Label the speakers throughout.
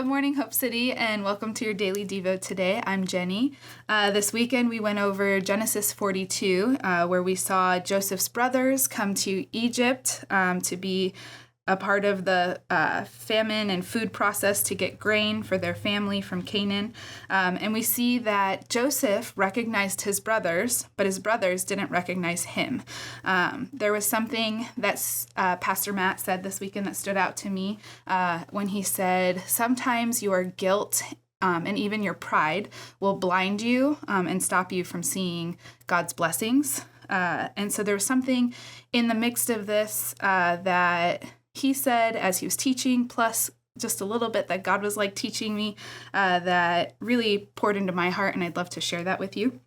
Speaker 1: Good morning, Hope City, and welcome to your daily Devo today. I'm Jenny. This weekend we went over Genesis 42, where we saw Joseph's brothers come to Egypt to be a part of the famine and food process to get grain for their family from Canaan. And we see that Joseph recognized his brothers, but his brothers didn't recognize him. There was something that Pastor Matt said this weekend that stood out to me when he said, sometimes your guilt and even your pride will blind you and stop you from seeing God's blessings. And so there was something in the mix of this that he said as he was teaching, plus just a little bit that God was like teaching me that really poured into my heart, and I'd love to share that with you.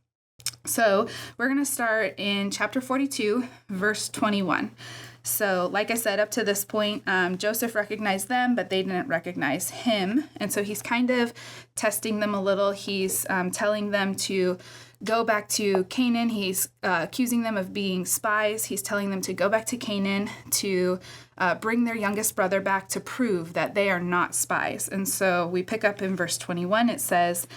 Speaker 1: So we're going to start in chapter 42, verse 21. So like I said, up to this point, Joseph recognized them, but they didn't recognize him. And so he's kind of testing them a little. He's telling them to go back to Canaan. He's accusing them of being spies. He's telling them to go back to Canaan to bring their youngest brother back to prove that they are not spies. And so we pick up in verse 21. It says,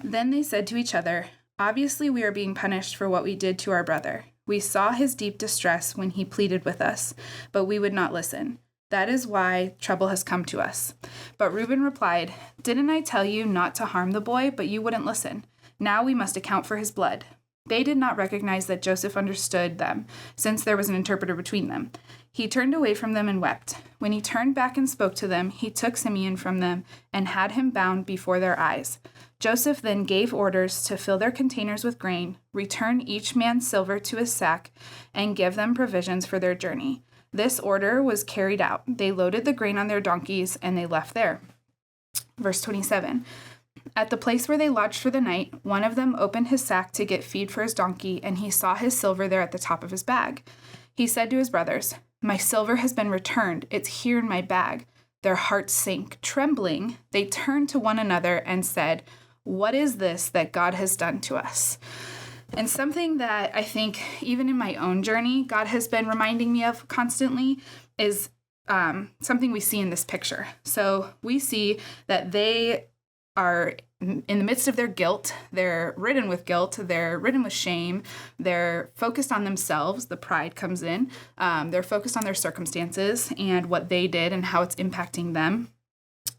Speaker 1: "Then they said to each other, 'Obviously we are being punished for what we did to our brother. We saw his deep distress when he pleaded with us, but we would not listen. That is why trouble has come to us.' But Reuben replied, 'Didn't I tell you not to harm the boy, but you wouldn't listen? Now we must account for his blood.' They did not recognize that Joseph understood them, since there was an interpreter between them. He turned away from them and wept. When he turned back and spoke to them, he took Simeon from them and had him bound before their eyes. Joseph then gave orders to fill their containers with grain, return each man's silver to his sack, and give them provisions for their journey. This order was carried out. They loaded the grain on their donkeys, and they left there." Verse 27. "At the place where they lodged for the night, one of them opened his sack to get feed for his donkey, and he saw his silver there at the top of his bag. He said to his brothers, 'My silver has been returned. It's here in my bag.' Their hearts sank. Trembling, they turned to one another and said, 'What is this that God has done to us?'" And something that I think even in my own journey, God has been reminding me of constantly is something we see in this picture. So we see that they are in the midst of their guilt. They're ridden with guilt. They're ridden with shame. They're focused on themselves. The pride comes in. They're focused on their circumstances and what they did and how it's impacting them.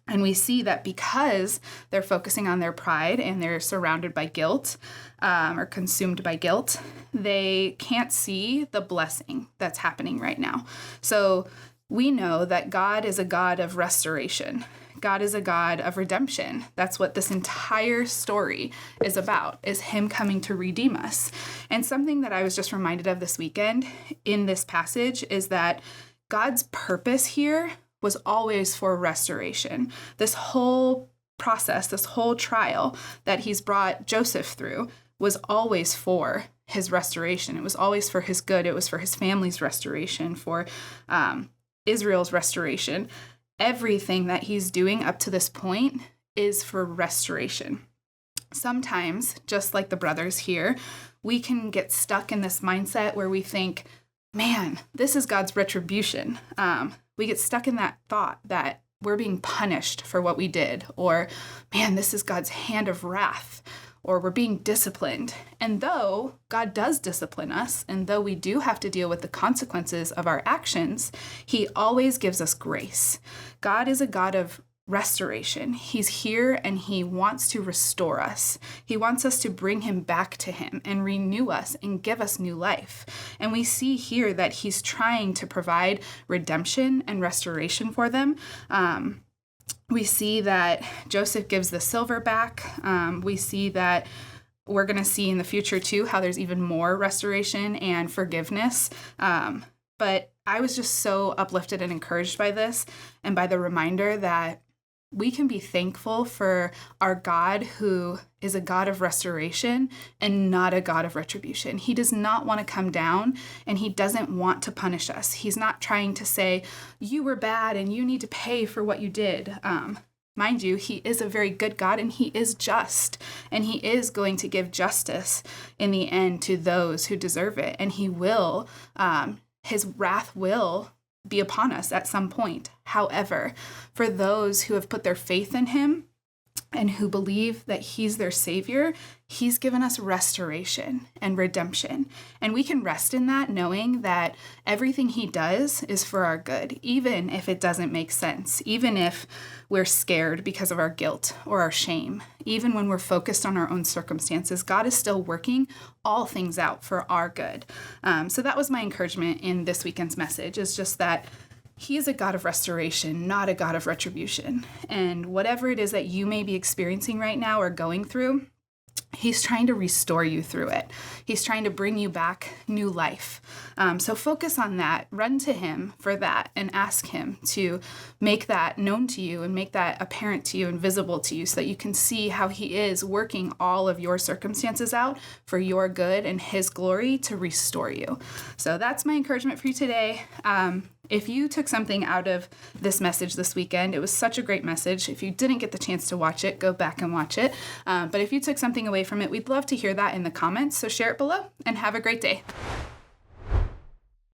Speaker 1: And we see that because they're focusing on their pride and they're surrounded by guilt or consumed by guilt, they can't see the blessing that's happening right now. So we know that God is a God of restoration. God is a God of redemption. That's what this entire story is about, is him coming to redeem us. And something that I was just reminded of this weekend in this passage is that God's purpose here was always for restoration. This whole process, this whole trial that he's brought Joseph through was always for his restoration. It was always for his good. It was for his family's restoration, for Israel's restoration. Everything that he's doing up to this point is for restoration. Sometimes, just like the brothers here, we can get stuck in this mindset where we think, man, this is God's retribution. We get stuck in that thought that we're being punished for what we did, or man, this is God's hand of wrath, or we're being disciplined. And though God does discipline us, and though we do have to deal with the consequences of our actions, he always gives us grace. God is a God of restoration. He's here and he wants to restore us. He wants us to bring him back to him and renew us and give us new life. And we see here that he's trying to provide redemption and restoration for them. We see that Joseph gives the silver back. We see that we're going to see in the future, too, how there's even more restoration and forgiveness. But I was just so uplifted and encouraged by this and by the reminder that we can be thankful for our God, who is a God of restoration and not a God of retribution. He does not want to come down, and he doesn't want to punish us. He's not trying to say, you were bad and you need to pay for what you did. Mind you, he is a very good God, and he is just, and he is going to give justice in the end to those who deserve it. And he will, his wrath will be upon us at some point. However, for those who have put their faith in him and who believe that he's their savior, he's given us restoration and redemption. And we can rest in that, knowing that everything he does is for our good, even if it doesn't make sense, even if we're scared because of our guilt or our shame, even when we're focused on our own circumstances, God is still working all things out for our good. So that was my encouragement in this weekend's message, is just that he is a God of restoration, not a God of retribution. And whatever it is that you may be experiencing right now or going through, he's trying to restore you through it. He's trying to bring you back new life. So focus on that. Run to him for that and ask him to make that known to you and make that apparent to you and visible to you so that you can see how he is working all of your circumstances out for your good and his glory to restore you. So that's my encouragement for you today. If you took something out of this message this weekend, it was such a great message. If you didn't get the chance to watch it, go back and watch it. But if you took something away from it, we'd love to hear that in the comments. So share it below and have a great day.